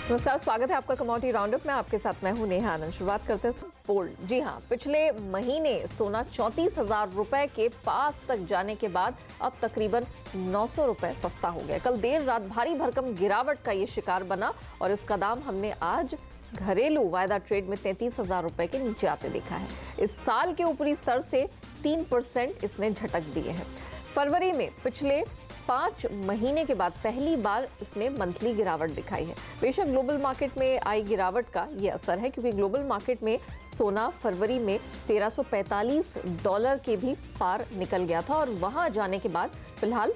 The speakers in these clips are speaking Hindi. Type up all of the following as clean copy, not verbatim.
नमस्कार, स्वागत है आपका कमोडिटी राउंडअप में। आपके साथ मैं हूं नेहा आनंद। शुरुआत करते हैं गोल्ड। जी हां, पिछले महीने सोना 34,000 रुपए के पास तक जाने के बाद अब तकरीबन 900 रुपए सस्ता हो गया। कल देर रात भारी भरकम गिरावट का ये शिकार बना और इसका दाम हमने आज घरेलू वायदा ट्रेड में 33,000 रुपए के नीचे आते देखा है। इस साल के ऊपरी स्तर से 3% इसने झटक दिए हैं। फरवरी में पिछले 5 महीने के बाद पहली बार इसने मंथली गिरावट दिखाई है। बेशक ग्लोबल मार्केट में आई गिरावट का ये असर है, क्योंकि ग्लोबल मार्केट में सोना फरवरी में $1345 के भी पार निकल गया था और वहां जाने के बाद फिलहाल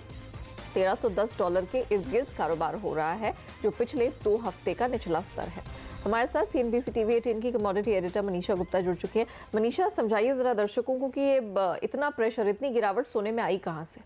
$1310 के इर्द गिर्द कारोबार हो रहा है, जो पिछले 2 हफ्ते का निचला स्तर है। हमारे साथ CNBC TV 18 की कमोडिटी एडिटर मनीषा गुप्ता जुड़ चुकी है। मनीषा, समझाइए जरा दर्शकों को कि ये इतना प्रेशर, इतनी गिरावट सोने में आई कहां से?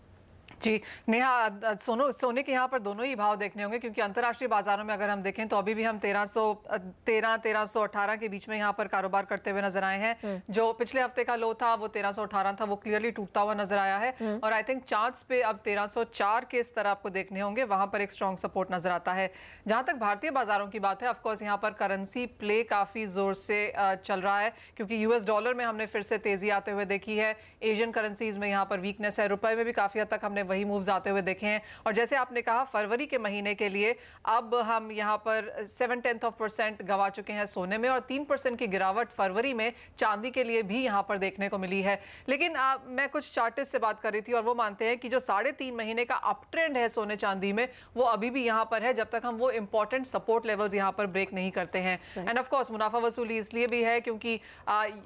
जी नेहा, सोने के यहाँ पर दोनों ही भाव देखने होंगे, क्योंकि अंतर्राष्ट्रीय बाजारों में अगर हम देखें तो अभी भी हम 1318 के बीच में यहाँ पर कारोबार करते हुए नजर आए हैं। जो पिछले हफ्ते का लो था वो 1318 था, वो क्लियरली टूटता हुआ नजर आया है और आई थिंक चार्ट्स पे अब 1304 के स्तर आपको देखने होंगे, वहां पर एक स्ट्रॉन्ग सपोर्ट नजर आता है। जहां तक भारतीय बाजारों की बात है, ऑफकोर्स यहाँ पर करेंसी प्ले काफी जोर से चल रहा है, क्योंकि US डॉलर में हमने फिर से तेजी आते हुए देखी है। एशियन करेंसीज में यहाँ पर वीकनेस है, रुपए में भी काफी हद तक हमने वही मूव्स आते हुए देखे हैं। और जैसे आपने कहा, फरवरी के महीने के लिए अब हम यहां पर 0.7% गवा चुके हैं सोने में और 3% की गिरावट फरवरी में चांदी के लिए भी यहां पर देखने को मिली है। लेकिन मैं कुछ चार्टिस्ट से बात कर रही थी और वो मानते हैं कि जो 3.5 महीने का अप ट्रेंड है सोने चांदी में, वो अभी भी यहां पर है, जब तक हम वो इंपॉर्टेंट सपोर्ट लेवल्स यहां पर ब्रेक नहीं करते हैं। एंड ऑफ कोर्स मुनाफा वसूली इसलिए भी है क्योंकि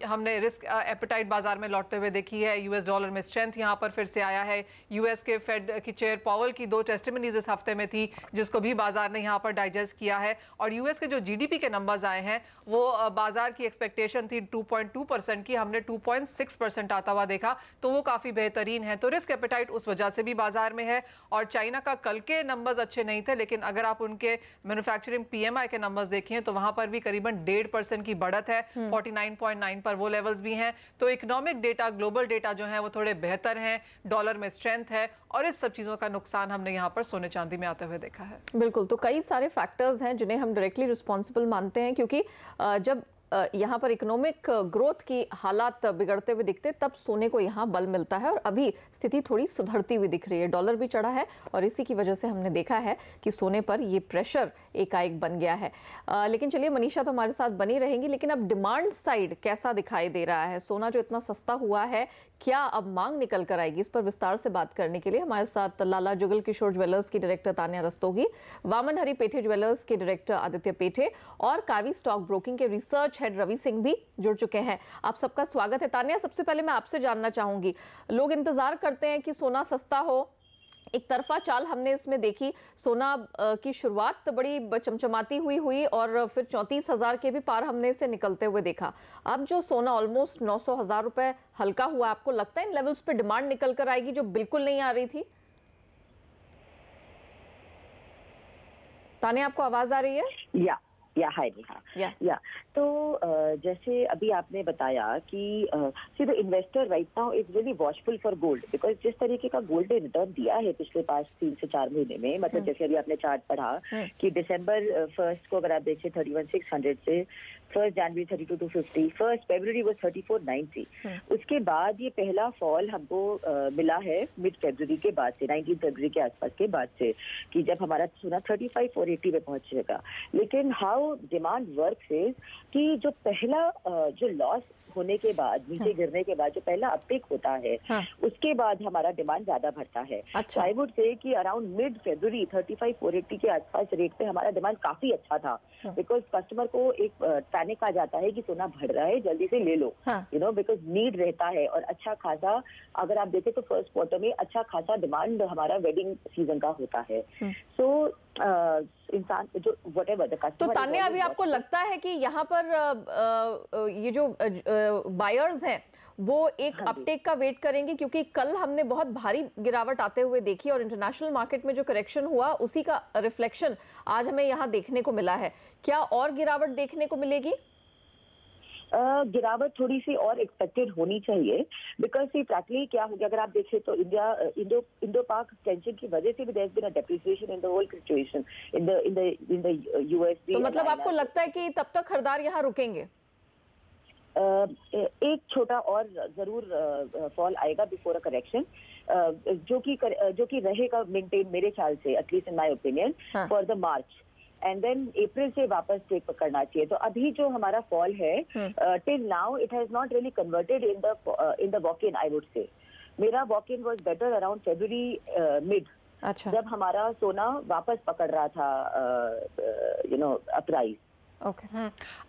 हमने रिस्क एपेटाइट बाजार में लौटते हुए देखी है। US डॉलर में स्ट्रेंथ यहां पर फिर से आया है। US के फेड की चेयर पावेल की 2 टेस्टिमनीज इस हफ्ते में थी, जिसको भी बाजार ने यहां पर डाइजेस्ट किया है। और US के जो GDP के नंबर्स आए हैं, वो बाजार की एक्सपेक्टेशन थी 2.2% की, हमने 2.6% आता हुआ देखा, तो वो काफी बेहतरीन है। तो रिस्क एपेटाइट उस वजह से भी बाजार में है। और चाइना का कल के नंबर्स अच्छे नहीं थे, लेकिन अगर आप उनके मैन्युफैक्चरिंग PMI के नंबर्स देखें तो वहां पर भी करीबन 1.5% की बढ़त है। 49.9 पर वो लेवल्स भी हैं। तो इकोनॉमिक डेटा, ग्लोबल डेटा जो है वो थोड़े बेहतर हैं, डॉलर में स्ट्रेंथ है और इस सब चीजों का नुकसान हमने यहाँ पर सोने चांदी में आते हुए देखा है। बिल्कुल, तो कई सारे फैक्टर्स हैं जिन्हें हम डायरेक्टली रिस्पॉन्सिबल मानते हैं, क्योंकि जब यहाँ पर इकोनॉमिक ग्रोथ की हालात बिगड़ते हुए दिखते तब सोने को यहाँ बल मिलता है और अभी स्थिति थोड़ी सुधरती हुई दिख रही है। डॉलर भी चढ़ा है और इसी की वजह से हमने देखा है कि सोने पर ये प्रेशर एकाएक बन गया है। लेकिन चलिए, मनीषा तो हमारे साथ बनी रहेंगी, लेकिन अब डिमांड साइड कैसा दिखाई दे रहा है? सोना जो इतना सस्ता हुआ है, क्या अब मांग निकल कर आएगी? इस पर विस्तार से बात करने के लिए हमारे साथ लाला जुगल किशोर ज्वेलर्स की डायरेक्टर तान्या रस्तोगी, वामन हरी पेठे ज्वेलर्स के डायरेक्टर आदित्य पेठे और कार्वी स्टॉक ब्रोकिंग के रिसर्च हेड रवि सिंह भी जुड़ चुके हैं। आप सबका स्वागत है। तान्या, सबसे पहले मैं आपसे जानना चाहूंगी, लोग इंतजार करते हैं कि सोना सस्ता हो, एक तरफा चाल हमने इसमें देखी। सोना की शुरुआत बड़ी चमचमाती हुई और फिर 34,000 के भी पार हमने इसे निकलते हुए देखा। अब जो सोना ऑलमोस्ट 900,000 रुपए हल्का हुआ, आपको लगता है इन लेवल्स पे डिमांड निकल कर आएगी जो बिल्कुल नहीं आ रही थी? तान्या, आपको आवाज आ रही है? हाय नेहा। तो जैसे अभी आपने बताया कि see the investor right now is really watchful for gold, because जिस तरीके का गोल्ड ने रिटर्न दिया है पिछले 3 से 4 महीने में, मतलब जैसे अभी आपने चार्ट पढ़ा कि दिसंबर 1 को अगर आप देखें 31,600 से 1 जनवरी 32,250, 1 फरवरी वो 34,990। उसके बाद ये पहला फॉल हमको मिला है मिड फरवरी के बाद से, 19 फरवरी के आसपास के बाद से, कि जब हमारा सोना 35,480 पे पहुंचेगा। लेकिन हाउ डिमांड वर्क्स इज कि जो पहला जो लॉस होने के बाद, नीचे गिरने के बाद जो पहला अपटेक होता है, उसके बाद हमारा डिमांड ज्यादा बढ़ता है। अच्छा। आई वुड से कि अराउंड मिड फरवरी 35,480 के आसपास रेट पे हमारा डिमांड काफी अच्छा था, बिकॉज कस्टमर को एक पैनिक आ जाता है कि सोना बढ़ रहा है, जल्दी से ले लो, यू नो, बिकॉज नीड रहता है। और अच्छा खासा अगर आप देखें तो फर्स्ट क्वार्टर में अच्छा खासा डिमांड हमारा वेडिंग सीजन का होता है। सो इंसान जो व्हाटएवर द कस्टमर। तो तान्या, अभी आपको लगता है कि यहाँ पर ये जो बायर्स हैं वो एक अपटेक का वेट करेंगे? क्योंकि कल हमने बहुत भारी गिरावट आते हुए देखी और इंटरनेशनल मार्केट में जो करेक्शन हुआ उसी का रिफ्लेक्शन आज हमें यहाँ देखने को मिला है। क्या और गिरावट देखने को मिलेगी? गिरावट थोड़ी सी और एक्सपेक्टेड होनी चाहिए, बिकॉज सी फ्रैंकली क्या हो गया, अगर आप देखें तो इंडो पाक टेंशन की वजह से भी there has been a depreciation in the whole situation in the USD. तो मतलब आपको लगता है कि तब तक खरीदार यहाँ रुकेंगे? एक छोटा और जरूर फॉल आएगा बिफोर अ करेक्शन, जो कि रहेगा मेंटेन मेरे ख्याल से, at least in my opinion, for the March, and then April से वापस टेक पकड़ना चाहिए। तो अभी जो हमारा फॉल है, till now it has not really converted in the walk in, I would say. मेरा walk in was better around February mid, जब हमारा सोना वापस पकड़ रहा था प्राइस। ओके।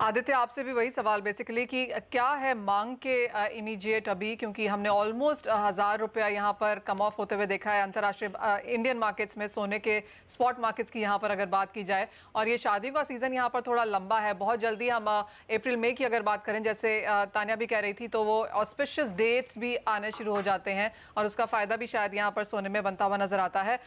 आदित्य, आपसे भी वही सवाल बेसिकली कि क्या है मांग के इमीडिएट अभी, क्योंकि हमने ऑलमोस्ट 1000 रुपया यहाँ पर कम ऑफ होते हुए देखा है अंतर्राष्ट्रीय इंडियन मार्केट्स में, सोने के स्पॉट मार्केट्स की यहाँ पर अगर बात की जाए, और ये शादियों का सीजन यहाँ पर थोड़ा लंबा है, बहुत जल्दी हम अप्रैल मई की अगर बात करें, जैसे तानिया भी कह रही थी, तो वो ऑस्पिशियस डेट्स भी आने शुरू हो जाते हैं और उसका फायदा भी शायद यहाँ पर सोने में बनता हुआ नजर आता है।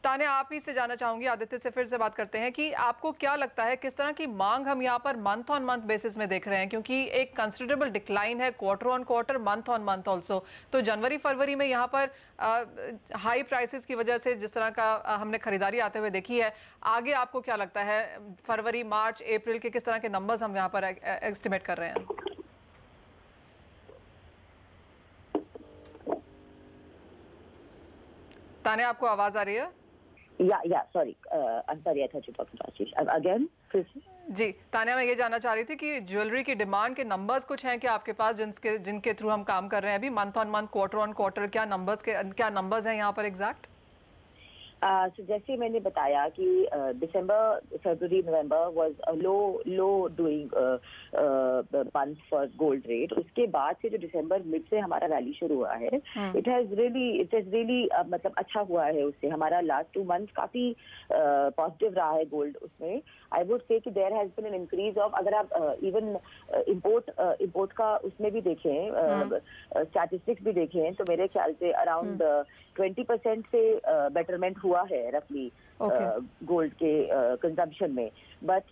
तानिया, आप ही से जानना चाहूंगी, आदित्य से फिर से बात करते हैं कि आपको क्या लगता है किस तरह की मांग हम यहाँ per month on month basis में देख रहे हैं, क्योंकि एक कंसिडरेबल डिक्लाइन है quarter on quarter, month on month also. तो जनवरी फरवरी में यहाँ पर हाई प्राइसेस की वजह से जिस तरह का हमने खरीदारी आते हुए देखी है, आगे आपको क्या लगता है फरवरी मार्च अप्रैल के किस तरह के नंबर्स हम यहाँ पर एस्टिमेट कर रहे हैं? तानिया, आपको आवाज आ रही है? sorry, I'm sorry, I thought you were talking to Ashish. Again, please. जी तानिया, मैं ये जानना चाह रही थी कि ज्वेलरी की डिमांड के नंबर्स कुछ हैं क्या आपके पास जिनके थ्रू हम काम कर रहे हैं अभी, month on month, quarter on quarter, क्या नंबर्स हैं यहाँ पर एग्जैक्ट? So जैसे मैंने बताया कि December, February, November was a low doing month for gold rate. उसके बाद से जो दिसंबर मिड से हमारा रैली शुरू हुआ है, इट हैज रियली मतलब अच्छा हुआ है। उससे हमारा लास्ट 2 मंथ काफी पॉजिटिव रहा है गोल्ड। उसमें आई वुड से कि there has been an increase of, अगर आप इवन इंपोर्ट का उसमें भी देखें, स्टैटिस्टिक्स भी देखें, तो मेरे ख्याल से अराउंड 20% से बेटरमेंट हुआ है रफली गोल्ड के कंजम्पशन में। बट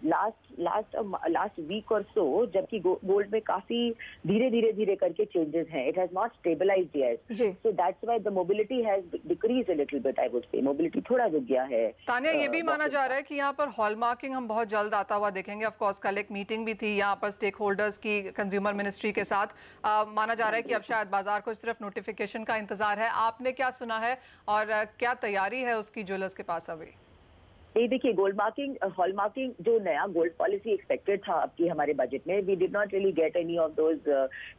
लास्ट वीक और सो, जबकि गोल्ड में काफी धीरे करके चेंजेस हैं, it has not stabilised yet, so that's why the mobility has decreased a little bit, I would say. Mobility थोड़ा रुक गया है। तानिया, ये भी माना जा रहा है कि यहाँ पर हॉलमार्किंग हम बहुत जल्द आता हुआ देखेंगे। ऑफ कोर्स कल एक मीटिंग भी थी यहाँ पर स्टेक होल्डर्स की कंज्यूमर मिनिस्ट्री के साथ। माना जा रहा है कि अब शायद बाजार को सिर्फ नोटिफिकेशन का इंतजार है। आपने क्या सुना है और क्या तैयारी है उसकी ज्वेलर्स के पास अभी? ये देखिए, हॉलमार्किंग जो नया गोल्ड पॉलिसी एक्सपेक्टेड था आपकी हमारे बजट में, we did not really get any of those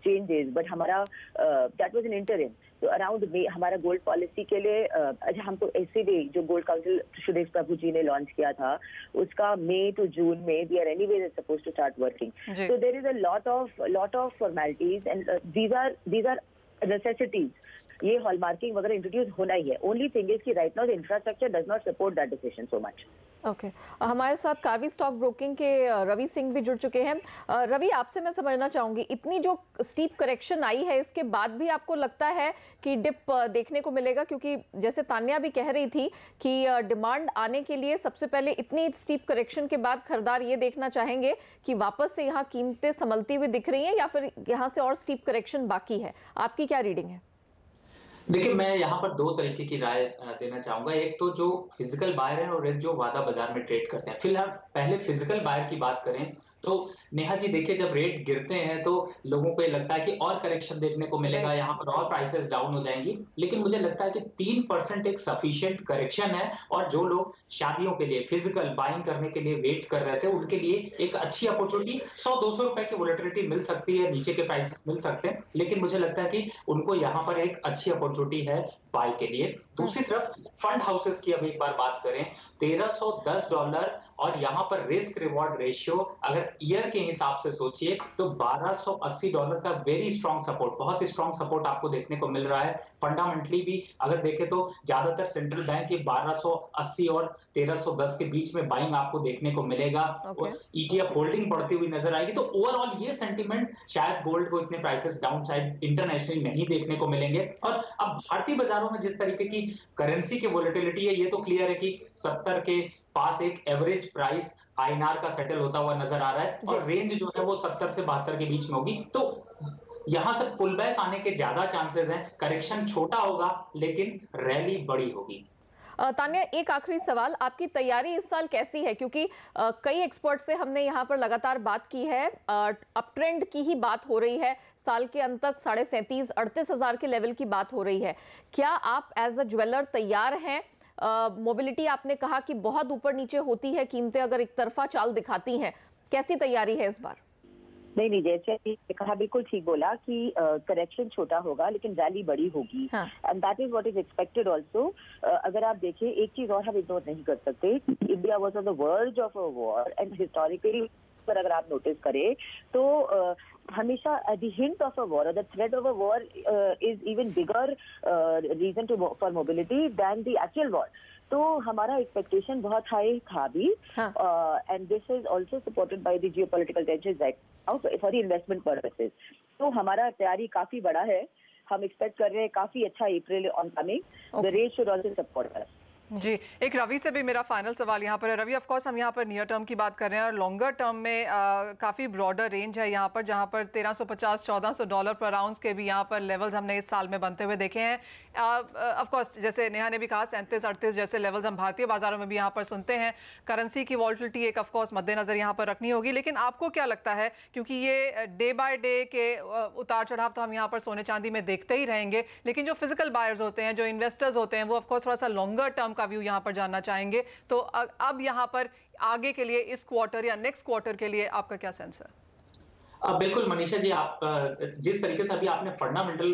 changes, but हमारा दैट वाज एन इंटरिम। तो अराउंड मे हमारा गोल्ड पॉलिसी के लिए हमको ऐसे भी जो गोल्ड काउंसिल सुदेश प्रभु जी ने लॉन्च किया था, उसका मई टू जून में we are anyway supposed to start working. So there is a lot of formalities and these are necessities. ये हॉलमार्किंग वगैरह इंट्रोड्यूस होना ही है। ओनली थिंग इज कि right now the infrastructure does not support that decision so much. Okay, हमारे साथ कार्वी स्टॉक ब्रोकिंग के रवि सिंह भी जुड़ चुके हैं। रवि, आपसे मैं समझना चाहूंगी, इतनी जो स्टीप करेक्शन आई है, इसके बाद भी आपको लगता है कि डिप देखने को मिलेगा? क्योंकि जैसे तानिया भी कह रही थी कि डिमांड आने के लिए सबसे पहले इतनी स्टीप करेक्शन के बाद खरीदार ये देखना चाहेंगे कि वापस से यहाँ कीमतें संभलती हुई दिख रही हैं या फिर यहाँ से और स्टीप करेक्शन बाकी है। आपकी क्या रीडिंग है? देखिए, मैं यहाँ पर 2 तरीके की राय देना चाहूंगा। एक तो जो फिजिकल बायर है और एक जो वादा बाजार में ट्रेड करते हैं। फिलहाल पहले फिजिकल बायर की बात करें तो नेहा जी देखिए, जब रेट गिरते हैं तो लोगों को ये लगता है कि और करेक्शन देखने को मिलेगा, यहाँ पर और प्राइसेस डाउन हो जाएंगी। लेकिन मुझे लगता है कि 3% एक सफिशिएंट करेक्शन है, और जो लोग शादियों के लिए फिजिकल बाइंग करने के लिए वेट कर रहे थे, उनके लिए एक अच्छी अपॉर्चुनिटी, 100-200 रुपए की वोलेटिलिटी मिल सकती है, नीचे के प्राइसेस मिल सकते हैं, लेकिन मुझे लगता है कि उनको यहाँ पर एक अच्छी अपॉर्चुनिटी है बाय के लिए। दूसरी तरफ फंड हाउसेस की अब एक बार बात करें, $1310 और यहाँ पर रिस्क रिवॉर्ड रेशियो अगर ईयर के हिसाब से सोचिए तो $1280 का वेरी स्ट्रॉन्ग सपोर्ट, बहुत ही स्ट्रॉन्ग सपोर्ट आपको देखने को मिल रहा है। फंडामेंटली भी अगर देखें तो ज्यादातर सेंट्रल बैंक की 1280 और 1310 के बीच में बाइंग आपको देखने को मिलेगा। ETF होल्डिंग बढ़ती हुई नजर आएगी। तो ओवरऑल ये सेंटीमेंट शायद गोल्ड को इतने प्राइसेस डाउन साइड इंटरनेशनली नहीं देखने को मिलेंगे। और अब भारतीय बाजारों में जिस तरीके की करेंसी की वोलेटिलिटी है, ये तो क्लियर है कि 70 के पास एक एवरेज प्राइस INR का सेटल होता हुआ नजर आ रहा है और रेंज जो है वो 70 से 72 के बीच में होगी। तो यहां से पुल बैक आने के ज्यादा चांसेस हैं, करेक्शन छोटा होगा लेकिन रैली बड़ी होगी। तान्या, एक आखिरी सवाल, आपकी तैयारी इस साल कैसी है? क्योंकि कई एक्सपर्ट से हमने यहाँ पर लगातार बात की है, अप ट्रेंड की ही बात हो रही है, साल के अंत तक 37,000-38,000 हजार के लेवल की बात हो रही है। क्या आप एज अ ज्वेलर तैयार हैं? मोबिलिटी आपने कहा कि बहुत ऊपर नीचे होती है, कीमतें अगर एक तरफा चाल दिखाती हैं, कैसी तैयारी है इस बार? नहीं, जैसे कहा, बिल्कुल ठीक बोला कि करेक्शन छोटा होगा लेकिन रैली बड़ी होगी, and that is what is expected also. अगर आप देखें, एक चीज और हम इग्नोर नहीं कर सकते, India was on the verge of a war, and historically पर अगर आप नोटिस करें तो हमेशा the hint of a war, the threat of a war is even bigger reason to for mobility than the actual war. तो हमारा एक्सपेक्टेशन बहुत हाई था भी, and this is also supported by the geopolitical tensions right now for the investment purposes. तो हमारा तैयारी काफी बड़ा है, हम एक्सपेक्ट कर रहे हैं काफी अच्छा April on coming, the rate should also support us. जी, एक रवि से भी मेरा फाइनल सवाल यहाँ पर है। रवि, ऑफ कोर्स हम यहाँ पर नियर टर्म की बात कर रहे हैं और लॉन्गर टर्म में काफ़ी ब्रॉडर रेंज है यहाँ पर, जहाँ पर $1350-1400 पर आउंस के भी यहाँ पर लेवल्स हमने इस साल में बनते हुए देखे हैं। ऑफ कोर्स जैसे नेहा ने भी कहा, 37-38 जैसे लेवल्स हम भारतीय बाजारों में भी यहाँ पर सुनते हैं। करेंसी की वॉल्टिलिटी एक ऑफ कोर्स मद्देनजर यहाँ पर रखनी होगी, लेकिन आपको क्या लगता है, क्योंकि ये डे बाय डे के उतार चढ़ाव तो हम यहाँ पर सोने चांदी में देखते ही रहेंगे, लेकिन जो फिजिकल बायर्स होते हैं, जो इन्वेस्टर्स होते हैं, वो ऑफ कोर्स थोड़ा सा लॉन्गर टर्म का व्यू यहाँ पर जानना चाहेंगे। तो अब यहाँ पर आगे के लिए, इस क्वार्टर या नेक्स्ट क्वार्टर के लिए आपका क्या सेंस है? बिल्कुल मनीषा जी, आप जिस तरीके से अभी आपने फंडामेंटल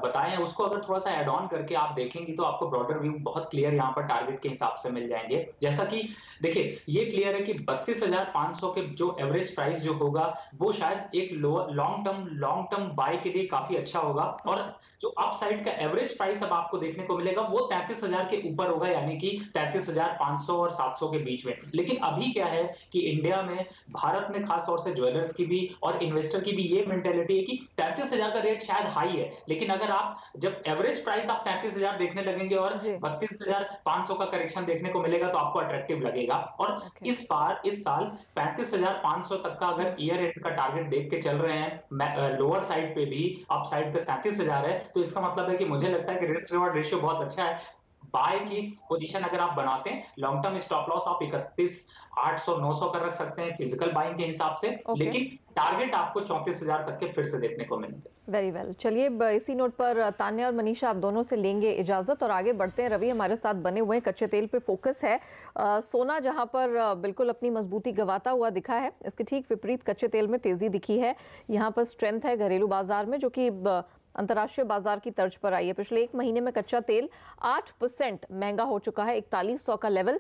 बताए हैं उसको अगर थोड़ा सा ऐड ऑन करके आप देखेंगी तो आपको ब्रॉडर व्यू बहुत क्लियर यहाँ पर टारगेट के हिसाब से मिल जाएंगे। जैसा कि देखिए, ये क्लियर है कि 32,500 के जो एवरेज प्राइस जो होगा वो शायद एक लॉन्ग टर्म बाय के लिए काफी अच्छा होगा, और जो अप साइड का एवरेज प्राइस अब आपको देखने को मिलेगा वो 33,000 के ऊपर होगा, यानी कि 33,500 और 700 के बीच में। लेकिन अभी क्या है कि इंडिया में, भारत में खासतौर से ज्वेलर्स की भी और इन्वेस्टर की भी ये मेंटेलिटी है कि 33,000 का रेट शायद हाई है, लेकिन अगर आप जब एवरेज प्राइस आप 33,000 देखने लगेंगे और 32,500 का करेक्शन देखने को मिलेगा तो आपको अट्रैक्टिव लगेगा। और इस साल 35,500 तक का अगर ईयर एंड का टारगेट देख के चल रहे हैं, लोअर साइड पे भी, अप साइड पे 37,000 है, तो इसका मतलब है कि मुझे लगता है कि रिस्क रिवॉर्ड रेशियो बहुत अच्छा है। बाय की पोजीशन अगर आप बनाते हैं, लॉन्ग टर्म स्टॉप लॉस आप 31,800-900 का रख सकते हैं फिजिकल बाइंग के हिसाब से, लेकिन टारगेट आपको 34,000 तक के फिर से देखने को मिलेंगे। वेरी वेल, चलिए इसी नोट पर तान्या और मनीषा, आप दोनों से लेंगे इजाजत और आगे बढ़ते हैं। रवि हमारे साथ बने हुए हैं, कच्चे तेल पे फोकस है। सोना जहां पर बिल्कुल अपनी मजबूती गंवाता हुआ दिखा है, इसके ठीक विपरीत कच्चे तेल में तेजी दिखी है। यहाँ पर स्ट्रेंथ है घरेलू बाजार में, जो कि अंतर्राष्ट्रीय बाजार की तर्ज पर आई है। पिछले एक महीने में कच्चा तेल 8% महंगा हो चुका है, 4100 का लेवल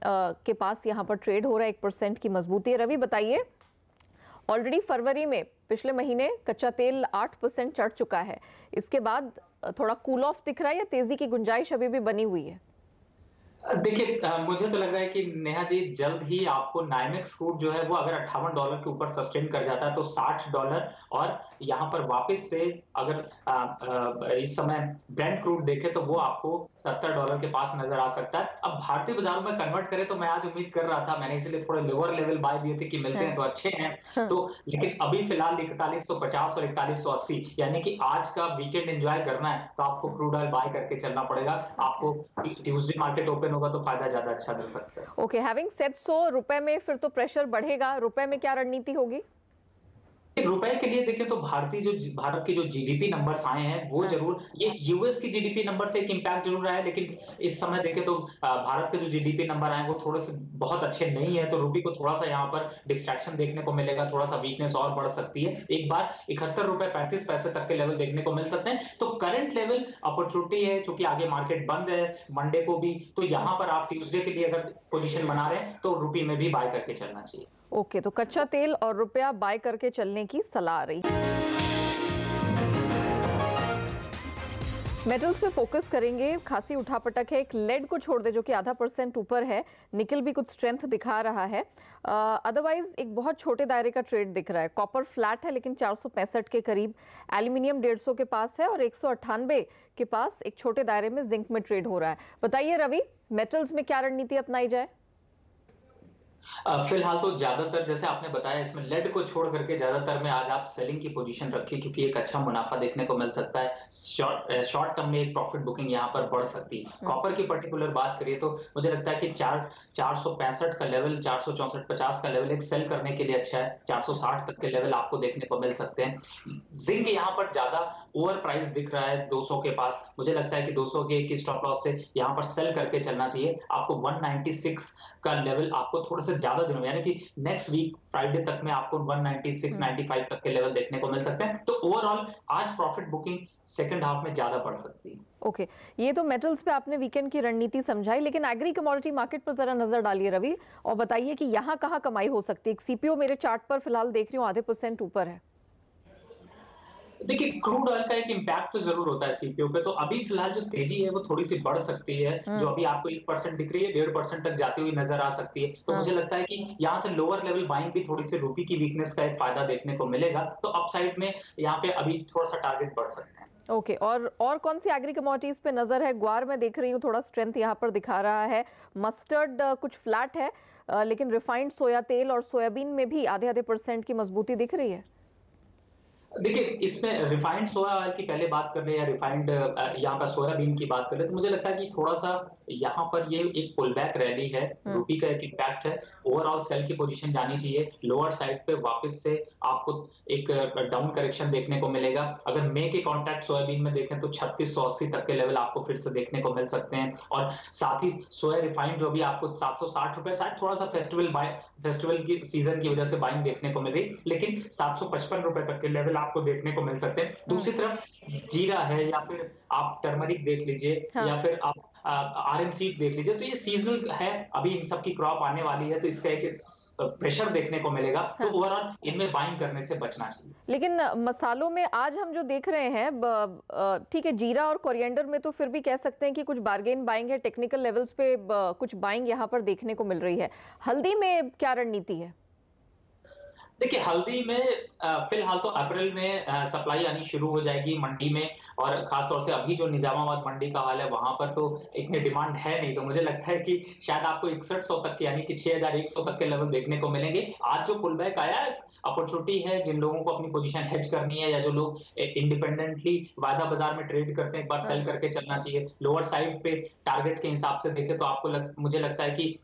के पास यहाँ पर ट्रेड हो रहा है, 1% की मजबूती है। रवि बताइए, ऑलरेडी फरवरी में पिछले महीने कच्चा तेल 8% चढ़ चुका है, इसके बाद थोड़ा कूल ऑफ दिख रहा है या तेजी की गुंजाइश अभी भी बनी हुई है? देखिए, मुझे तो लग रहा है कि नेहा जी, जल्द ही आपको नाइमेक्स क्रूड जो है वो अगर $58 के ऊपर सस्टेन कर जाता है तो $60 और यहाँ पर वापस से अगर इस समय ब्रेंट क्रूड देखे तो वो आपको $70 के पास नजर आ सकता है। अब भारतीय बाजारों में कन्वर्ट करें तो मैं आज उम्मीद कर रहा था, मैंने इसलिए थोड़े लोअर लेवल बाय दिए थे कि मिलते हैं तो अच्छे हैं, तो लेकिन अभी फिलहाल 4150 और 4180, यानी कि आज का वीकेंड एंजॉय करना है तो आपको क्रूड ऑयल बाय करके चलना पड़ेगा। आपको ट्यूसडे मार्केट ओपन होगा तो फायदा ज्यादा अच्छा मिल सकता है। ओके, हैविंग सेड सो, रुपए में फिर तो प्रेशर बढ़ेगा, रुपए में क्या रणनीति होगी? रुपए के लिए देखें तो भारत की जो जीडीपी नंबर्स आए हैं वो जरूर, ये यूएस की जीडीपी नंबर से एक इंपैक्ट जरूर आया है, लेकिन इस समय देखें तो भारत के जो जीडीपी नंबर आए वो थोड़े से बहुत अच्छे नहीं है, तो रुपये को थोड़ा सा यहाँ पर डिस्ट्रैक्शन देखने को मिलेगा, थोड़ा सा वीकनेस और बढ़ सकती है। एक बार $71.35 तक के लेवल देखने को मिल सकते हैं, तो करंट लेवल अपॉर्चुनिटी है, चूंकि आगे मार्केट बंद है मंडे को भी, तो यहाँ पर आप ट्यूसडे के लिए अगर पोजीशन बना रहे हैं तो रुपये में भी बाय करके चलना चाहिए। ओके, तो कच्चा तेल और रुपया बाय करके चलने की सलाह आ रही है। मेटल्स पे फोकस करेंगे, खासी उठापटक है, एक लेड को छोड़ दे जो कि 0.5% ऊपर है, निकल भी कुछ स्ट्रेंथ दिखा रहा है, अदरवाइज एक बहुत छोटे दायरे का ट्रेड दिख रहा है। कॉपर फ्लैट है लेकिन 465 के करीब, एल्यूमिनियम 150 के पास है और 198 के पास एक छोटे दायरे में जिंक में ट्रेड हो रहा है। बताइए रवि, मेटल्स में क्या रणनीति अपनाई जाए? फिलहाल तो ज्यादातर जैसे आपने बताया इसमें लेड को छोड़ करके ज्यादातर में आज आप सेलिंग की पोजीशन रखिए, क्योंकि एक अच्छा मुनाफा देखने को मिल सकता है। शॉर्ट टर्म में एक प्रॉफिट बुकिंग यहाँ पर बढ़ सकती है। कॉपर की पर्टिकुलर बात करिए तो मुझे लगता है कि 465 का लेवल, 464-50 का लेवल एक सेल करने के लिए अच्छा है। 460 तक के लेवल आपको देखने को मिल सकते हैं। जिंक यहाँ पर ज्यादा ओवर प्राइस दिख रहा है 200 के पास। मुझे लगता है कि 200 के स्टॉप लॉस से यहाँ पर सेल करके चलना चाहिए। आपको 196 का लेवल आपको थोड़े से ज्यादा दिनों, यानी कि नेक्स्ट वीक फ्राइडे तक में आपको 196-95 तक के लेवल देखने को मिल सकते हैं। तो ओवरऑल आज प्रॉफिट बुकिंग सेकंड हाफ में ज्यादा बढ़ सकती है। ओके, ये तो मेटल्स पे आपने वीकेंड की रणनीति समझाई, लेकिन एग्री कमोडिटी मार्केट पर जरा नजर डालिए रवि, और बताइए कि यहाँ कहाँ कमाई हो सकती है। सीपीओ मेरे चार्ट पर फिलहाल देख रही हूँ 0.5% ऊपर है। देखिए, क्रूड ऑयल का एक इम्पैक्ट तो जरूर होता है सीपीओ पे। तो अभी फिलहाल जो तेजी है वो थोड़ी सी बढ़ सकती है, जो अभी आपको 1% दिख रही है 1.5% तक जाती हुई नजर आ सकती है। तो मुझे लगता है कि यहाँ से लोअर लेवल बाइंग भी थोड़ी सी रुपये की वीकनेस का एक फायदा देखने को मिलेगा। तो अपसाइड में यहाँ पे अभी थोड़ा सा टारगेट बढ़ सकते हैं। ओके, और कौन सी एग्री कमोडिटीज पे नजर है? ग्वार में देख रही हूँ थोड़ा स्ट्रेंथ यहाँ पर दिखा रहा है। मस्टर्ड कुछ फ्लैट है, लेकिन रिफाइंड सोया तेल और सोयाबीन में भी आधे % की मजबूती दिख रही है। देखिए, इसमें रिफाइंड सोया ऑयल की पहले बात कर ले या रिफाइंड यहाँ पर सोयाबीन की बात कर ले, तो मुझे लगता है कि थोड़ा सा यहाँ पर ये एक पुल बैक रैली है। रुपी का एक इम्पैक्ट है। ओवरऑल सेल की पोजीशन जानी चाहिए। लोअर साइड पे वापस से आपको एक डाउन करेक्शन देखने को मिलेगा। अगर मई के कॉन्ट्रैक्ट सोयाबीन में देखें तो 3680 तक के लेवल आपको फिर से देखने को मिल सकते हैं। और साथ ही सोया रिफाइंड जो भी आपको 760 रुपए, शायद थोड़ा सा फेस्टिवल की सीजन की वजह से बाइंग देखने को मिल रही, लेकिन 755 रुपए तक के लेवल आपको देखने को मिल सकते हैं। दूसरी तरफ जीरा है, या फिर आप टर्मरिक देख लीजिए, या फिर आप आरएम सीड देख लीजिए। तो ये सीजनल है, अभी इन सब की क्रॉप आने वाली है, तो इसका एक प्रेशर देखने को मिलेगा। तो ओवरऑल इनमें बाइंग करने से बचना चाहिए। लेकिन मसालों में आज हम जो देख रहे हैं, ठीक है, जीरा और कोरिएंडर में तो फिर भी कह सकते हैं कि कुछ बार्गेन बाइंग है। टेक्निकल लेवल्स पे कुछ बाइंग यहाँ पर देखने को मिल रही है। हल्दी में क्या रणनीति है? देखिए, हल्दी में फिलहाल तो अप्रैल में सप्लाई आनी शुरू हो जाएगी मंडी में, और खासतौर से अभी जो निजामाबाद मंडी का हाल है वहां पर तो इतनी डिमांड है नहीं। तो मुझे लगता है कि शायद आपको 6100 तक के, यानी कि 6100 तक के लेवल देखने को मिलेंगे। आज जो पुल बैक आया है, अपॉर्चुनिटी है जिन लोगों को अपनी पोजीशन हेज करनी है, या जो लोग इंडिपेंडेंटली वायदा बाजार में ट्रेड करते हैं, एक बार सेल करके चलना चाहिए। लोअर साइड पे टारगेट के हिसाब से देखें तो आपको मुझे लगता है कि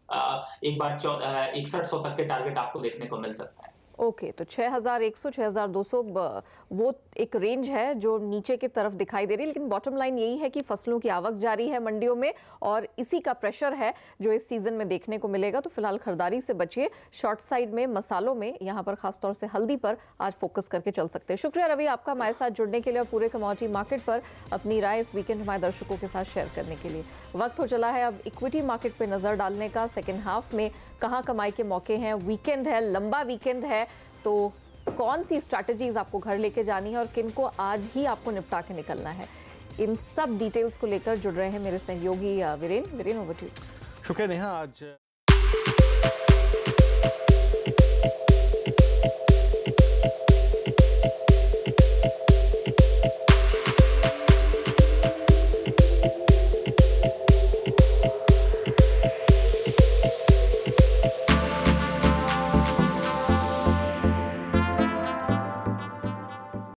एक बार 6100 तक के टारगेट आपको देखने को मिल सकता है। ओके, तो 6100 6200 वो एक रेंज है जो नीचे की तरफ दिखाई दे रही है। लेकिन बॉटम लाइन यही है कि फसलों की आवक जारी है मंडियों में, और इसी का प्रेशर है जो इस सीजन में देखने को मिलेगा। तो फिलहाल खरीदारी से बचिए। शॉर्ट साइड में मसालों में यहाँ पर खासतौर से हल्दी पर आज फोकस करके चल सकते हैं। शुक्रिया रवि आपका हमारे साथ जुड़ने के लिए, और पूरे कमोडिटी मार्केट पर अपनी राय इस वीकेंड हमारे दर्शकों के साथ शेयर करने के लिए। वक्त हो चला है अब इक्विटी मार्केट पर नजर डालने का। सेकेंड हाफ में कहाँ कमाई के मौके हैं? वीकेंड है, लंबा वीकेंड है, तो कौन सी स्ट्रैटेजीज आपको घर लेके जानी है और किन को आज ही आपको निपटा के निकलना है? इन सब डिटेल्स को लेकर जुड़ रहे हैं मेरे सहयोगी वीरेन। Over to you. शुक्रिया नेहा। आज